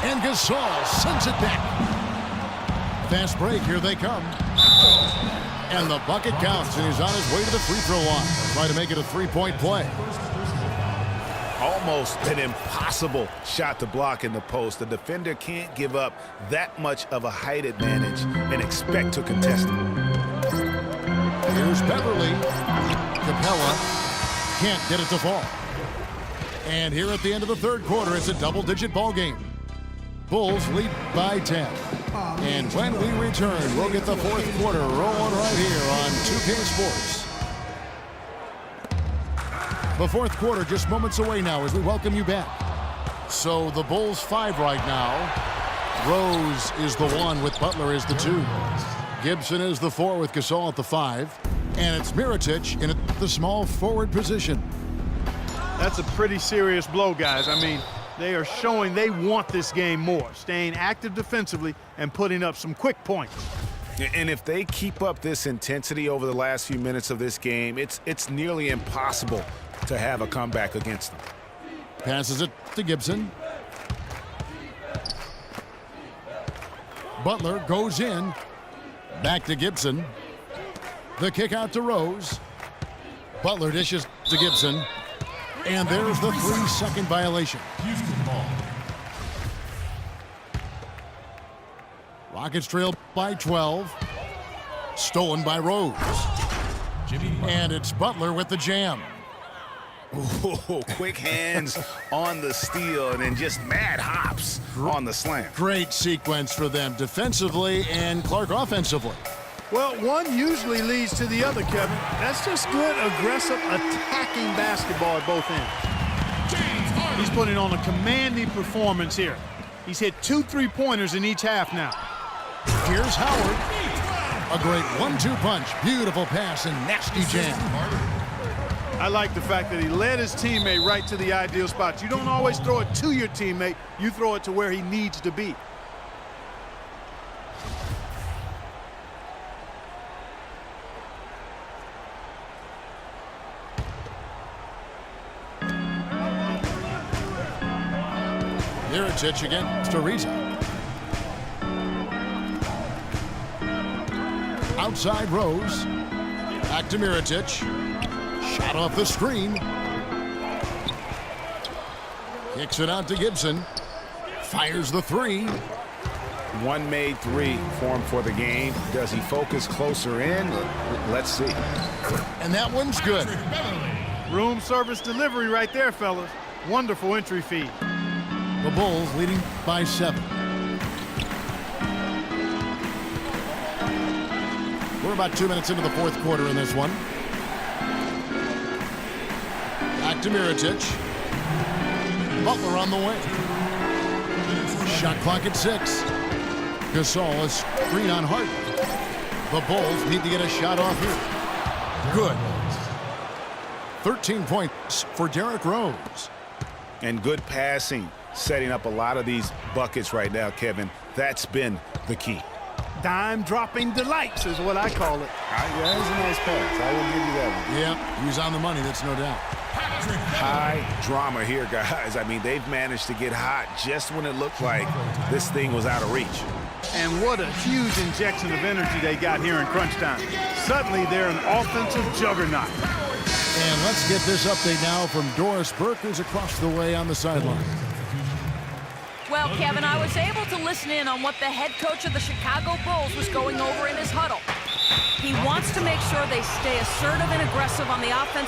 And Gasol sends it back. Fast break, here they come. And the bucket counts, and he's on his way to the free throw line. Try to make it a three-point play. Almost an impossible shot to block in the post. The defender can't give up that much of a height advantage and expect to contest it. Here's Beverly. Capella can't get it to fall. And here at the end of the third quarter, it's a double-digit ball game. Bulls lead by 10. And when we return, we'll get the fourth quarter rolling right here on 2K Sports. The fourth quarter just moments away now as we welcome you back. So the Bulls 5 right now. Rose is the 1 with Butler as the 2. Gibson is the 4 with Gasol at the 5. And it's Mirotic in the small forward position. That's a pretty serious blow, guys. I mean, they are showing they want this game more, staying active defensively and putting up some quick points. And if they keep up this intensity over the last few minutes of this game, it's nearly impossible to have a comeback against them. Passes it to Gibson. Butler goes in. Back to Gibson. The kick out to Rose. Butler dishes to Gibson. And there's the 3-second violation. Rockets trail by 12. Stolen by Rose. And it's Butler with the jam. Ooh, quick hands on the steal and then just mad hops on the slam. Great sequence for them defensively and Clark offensively. Well, one usually leads to the other, Kevin. That's just good, aggressive, attacking basketball at both ends. He's putting on a commanding performance here. He's hit 2 3-pointers in each half now. Here's Howard. A great 1-2 punch. Beautiful pass and nasty jam. I like the fact that he led his teammate right to the ideal spot. You don't always throw it to your teammate. You throw it to where he needs to be. Mirotic against Ariza. Outside Rose. Back to Mirotic. Shot off the screen. Kicks it out to Gibson. Fires the 3. One made 3 for him for the game. Does he focus closer in? Let's see. And that one's good. Room service delivery right there, fellas. Wonderful entry feed. The Bulls leading by 7. We're about 2 minutes into the fourth quarter in this one. Back to Mirotic. Butler on the way. Shot clock at 6. Gasol is screen on Hart. The Bulls need to get a shot off here. Good. 13 points for Derrick Rose. And good passing, setting up a lot of these buckets right now, Kevin. That's been the key. Dime-dropping delights is what I call it. That was a nice pass. I will give you that one. Yeah, he's on the money, that's no doubt. High drama here, guys. I mean, they've managed to get hot just when it looked like this thing was out of reach. And what a huge injection of energy they got here in crunch time. Suddenly, they're an offensive juggernaut. And let's get this update now from Doris Burke, who's across the way on the sideline. Well, Kevin, I was able to listen in on what the head coach of the Chicago Bulls was going over in his huddle. He wants to make sure they stay assertive and aggressive on the offense.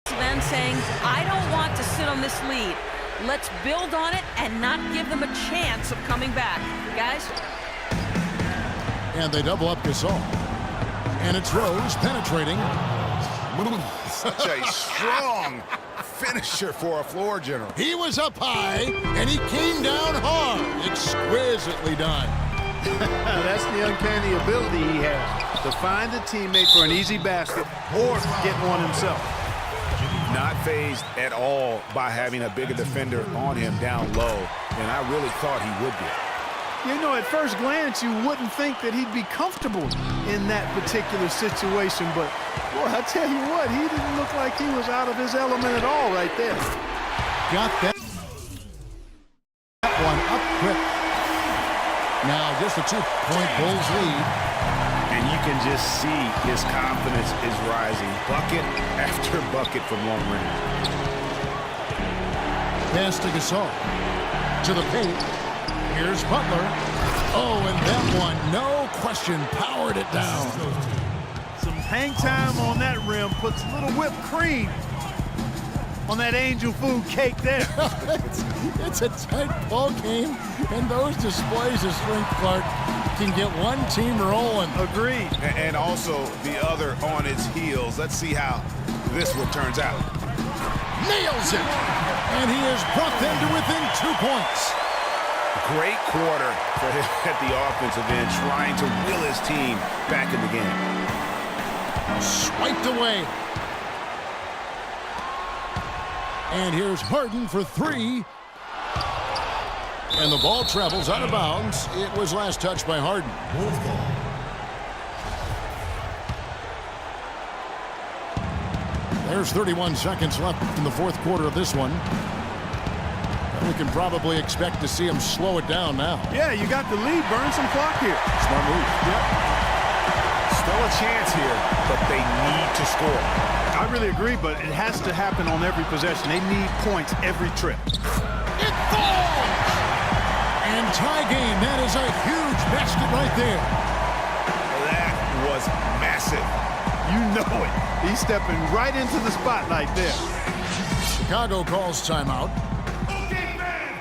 Then saying, I don't want to sit on this lead. Let's build on it and not give them a chance of coming back. Guys? And they double up Gasol. And it's Rose penetrating. Such a strong finisher for a floor general. He was up high, and he came down hard. Exquisitely done. That's the uncanny ability he has, to find a teammate for an easy basket or get one himself. Not fazed at all by having a bigger defender on him down low, and I really thought he would be. You know, at first glance, you wouldn't think that he'd be comfortable in that particular situation. But, boy, I tell you what, he didn't look like he was out of his element at all right there. Got that one up quick. Now just a 2-point Bulls lead. And you can just see his confidence is rising. Bucket after bucket from long range. Pass to Gasol. To the paint. Here's Butler. Oh, and that one, no question, powered it down. Some hang time on that rim puts a little whipped cream on that angel food cake there. It's a tight ball game, and those displays of strength, Clark, can get one team rolling. Agreed. And also the other on its heels. Let's see how this one turns out. Nails it! And he has brought them to within 2 points. Great quarter for him at the offensive end, trying to will his team back in the game. Swiped away. And here's Harden for 3. And the ball travels out of bounds. It was last touched by Harden. There's 31 seconds left in the fourth quarter of this one. We can probably expect to see him slow it down now. Yeah, you got the lead. Burn some clock here. Smart move. Yep. Still a chance here, but they need to score. I really agree, but it has to happen on every possession. They need points every trip. It falls! And tie game. That is a huge basket right there. That was massive. You know it. He's stepping right into the spotlight there. Chicago calls timeout.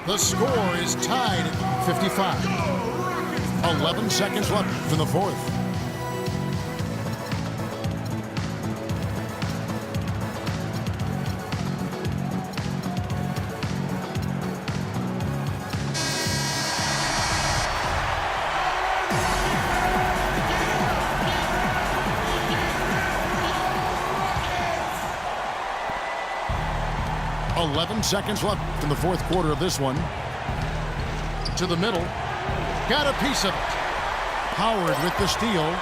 The score is tied at 55. 11 seconds left in the fourth. Seconds left in the fourth quarter of this one. To the middle. Got a piece of it. Howard with the steal.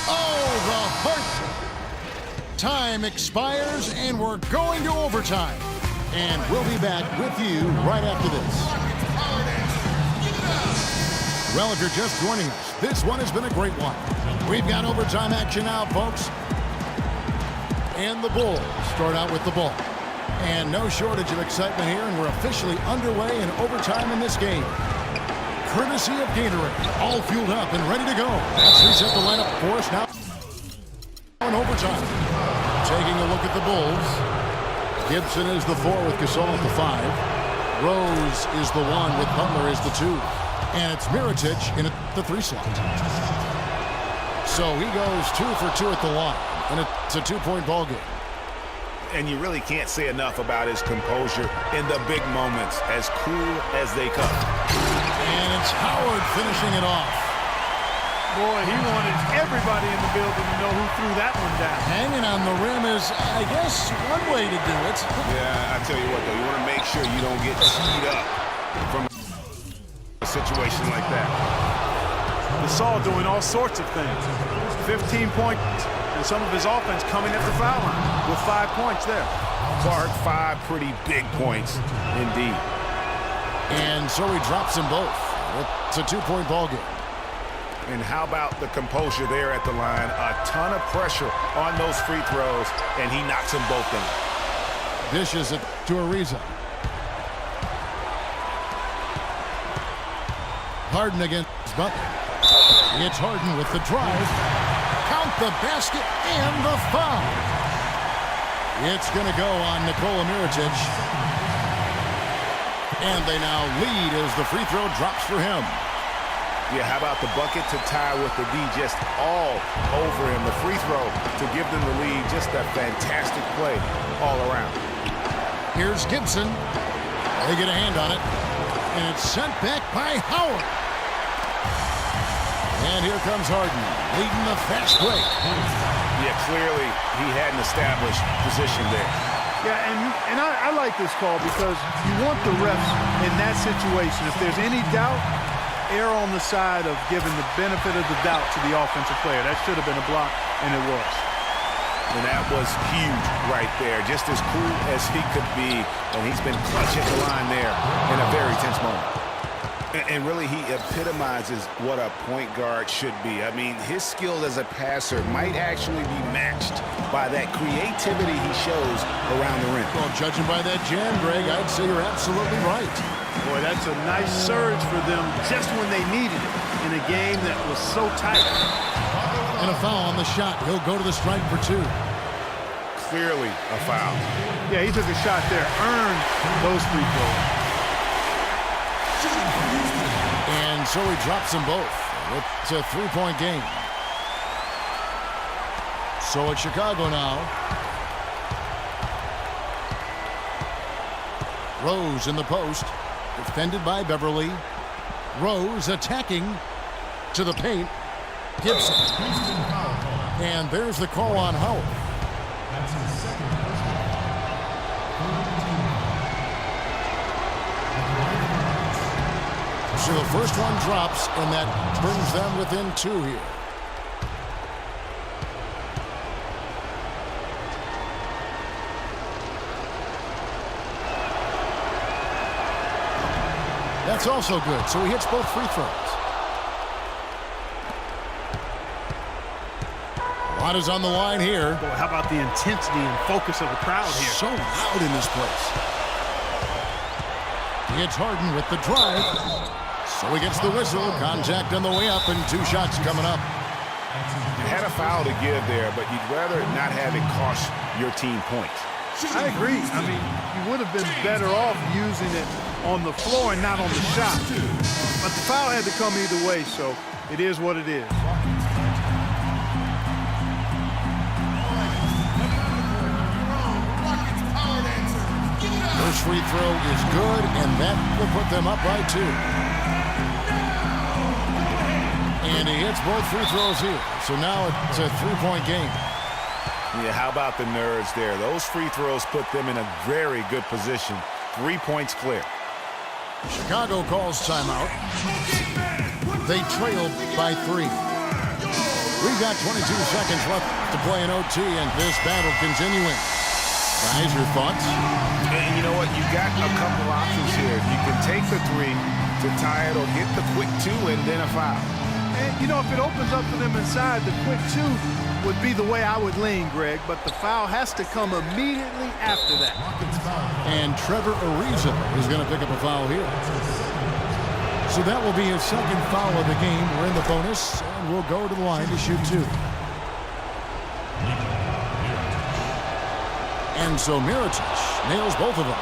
Oh, the heart. Time expires, and we're going to overtime. And we'll be back with you right after this. Well, if you're just joining us, this one has been a great one. We've got overtime action now, folks. And the Bulls start out with the ball. And no shortage of excitement here, and we're officially underway in overtime in this game. Courtesy of Gatorade, all fueled up and ready to go. Let's reset the lineup for us now in overtime. Taking a look at the Bulls. Gibson is the 4 with Gasol at the 5. Rose is the 1 with Butler as the 2. And it's Mirotic in at the 3 slot. So he goes 2 for 2 at the line. And it's a 2-point ball game. And you really can't say enough about his composure in the big moments, as cool as they come. And it's Howard finishing it off. Boy, he wanted everybody in the building to know who threw that one down. Hanging on the rim is, I guess, one way to do it. Yeah, I tell you what, though, you want to make sure you don't get teed up from a situation like that. Gasol doing all sorts of things. 15 points. And some of his offense coming at the foul line with 5 points there. Clark, 5 pretty big points indeed. And so he drops them both. It's a 2-point ball game. And how about the composure there at the line? A ton of pressure on those free throws, and he knocks them both down. Dishes it to Ariza. Harden against Butler. It's Harden with the drive. Count the basket and the foul. It's going to go on Nikola Mirotic. And they now lead as the free throw drops for him. Yeah, how about the bucket to tie with the D just all over him. The free throw to give them the lead. Just a fantastic play all around. Here's Gibson. They get a hand on it. And it's sent back by Howard. And here comes Harden, leading the fast break. Yeah, clearly he had an established position there. Yeah, and I like this call because you want the refs in that situation. If there's any doubt, err on the side of giving the benefit of the doubt to the offensive player. That should have been a block, and it was. And that was huge right there. Just as cool as he could be. And he's been clutch at the line there in a very tense moment. And really, he epitomizes what a point guard should be. I mean, his skill as a passer might actually be matched by that creativity he shows around the rim. Well, judging by that jam, Greg, I'd say you're absolutely right. Boy, that's a nice surge for them just when they needed it in a game that was so tight. And a foul on the shot. He'll go to the strike for 2. Clearly a foul. Yeah, he took a shot there, earned those free throws. And so he drops them both. It's a 3-point game. So it's Chicago now. Rose in the post. Defended by Beverly. Rose attacking to the paint. Gibson. And there's the call on Howard. That's his second personal. So the first one drops, and that brings them within 2 here. That's also good, so he hits both free throws. A lot is on the line here. Boy, how about the intensity and focus of the crowd here? So loud in this place. He hits Harden with the drive. So he gets the whistle. Contact on the way up, and 2 shots coming up. You had a foul to give there, but you'd rather not have it cost your team points. I agree. I mean, you would have been better off using it on the floor and not on the shot. But the foul had to come either way, so it is what it is. First free throw is good, and that will put them up by 2. And he hits both free throws here. So now it's a 3-point game. Yeah, how about the nerves there? Those free throws put them in a very good position. 3 points clear. Chicago calls timeout. They trail by 3. We've got 22 seconds left to play in OT, and this battle continuing. Guys, your thoughts? And you know what? You got a couple options here. You can take the 3 to tie it or get the quick 2 and then a foul. And, you know, if it opens up for them inside, the quick 2 would be the way I would lean, Greg, but the foul has to come immediately after that. And Trevor Ariza is going to pick up a foul here. So that will be his second foul of the game. We're in the bonus, and we'll go to the line to shoot 2. And so Mirotic nails both of them.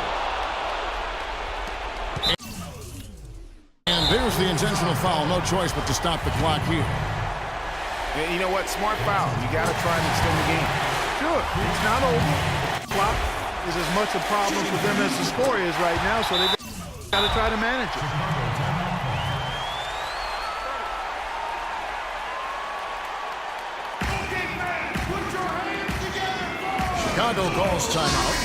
And there's the intentional foul. No choice but to stop the clock here. And you know what? Smart foul. You got to try and extend the game. Sure, it's not over. Clock is as much a problem for them as the score is right now, so they've got to try to manage it. Chicago calls timeout.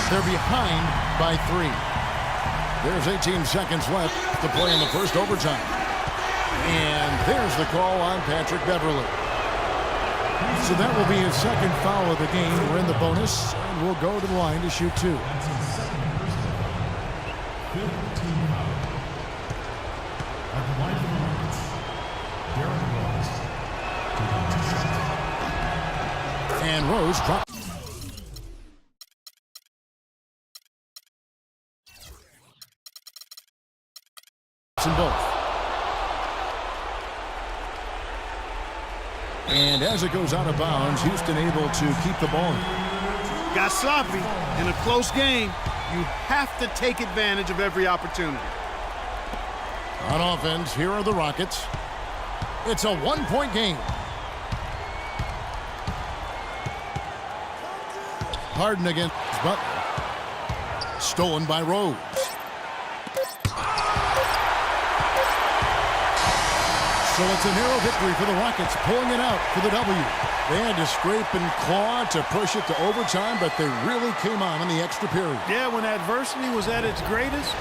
They're behind by 3. There's 18 seconds left to play in the first overtime. And there's the call on Patrick Beverly. So that will be his second foul of the game. We're in the bonus, and we'll go to the line to shoot 2. And Rose drops. In both. And as it goes out of bounds, Houston able to keep the ball. Got sloppy in a close game. You have to take advantage of every opportunity. On offense, here are the Rockets. It's a 1-point game. Harden against Butler. Stolen by Rose. So it's a narrow victory for the Rockets, pulling it out for the W. They had to scrape and claw to push it to overtime, but they really came on in the extra period. Yeah, when adversity was at its greatest,